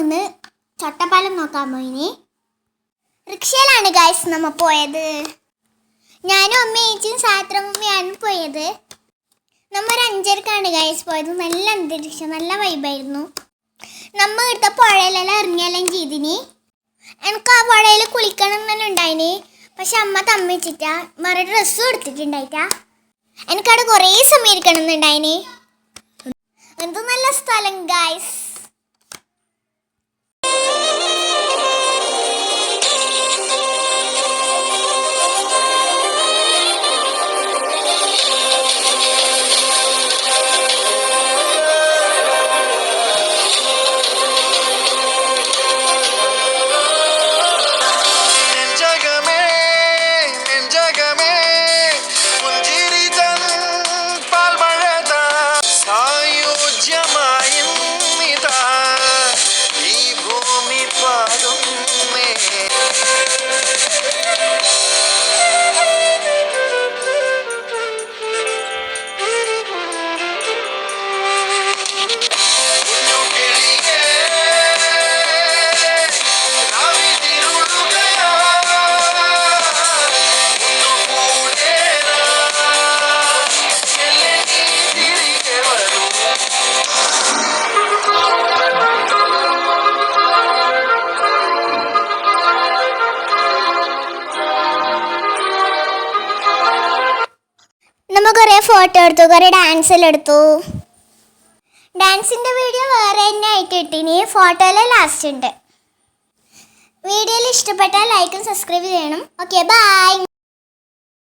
ഇന്ന് ചട്ടപ്പാലം നോക്കാൻ പോയിനി. റിക്ഷയിലാണ് ഗൈസ് നമ്മ പോയത്. ഞാനും അമ്മയും സാത്രമ്മയാണ് പോയത്. നമ്മ ഒരു 5:30 ഗൈസ് പോയത്. നല്ല അന്തരീക്ഷം, നല്ല വൈബായിരുന്നു. നമ്മ ഇവിടുത്തെ പുഴയിലെല്ലാം ഇറങ്ങിയെല്ലാം ചെയ്തിനി. എനിക്ക് ആ പുഴയിൽ കുളിക്കണം തന്നെ ഉണ്ടായിനി. പക്ഷെ അമ്മ തമ്മിച്ചിട്ടാ വേറെ ഡ്രസ്സും എടുത്തിട്ടുണ്ടായിട്ടാ. എനിക്കവിടെ കുറേ സമയം ഇരിക്കണം എന്നുണ്ടായിനി. എന്ത് നല്ല സ്ഥലം ഗൈസ്. നമ്മൾ കുറേ ഫോട്ടോ എടുത്തു, കുറേ ഡാൻസെല്ലാം എടുത്തു. ഡാൻസിൻ്റെ വീഡിയോ വേറെ തന്നെ ആയിട്ട് ഇട്ടിനി. ഫോട്ടോയിലെ ലാസ്റ്റ് ഉണ്ട്. വീഡിയോയിൽ ഇഷ്ടപ്പെട്ടാൽ ലൈക്കും സബ്സ്ക്രൈബ് ചെയ്യണം. Okay, by.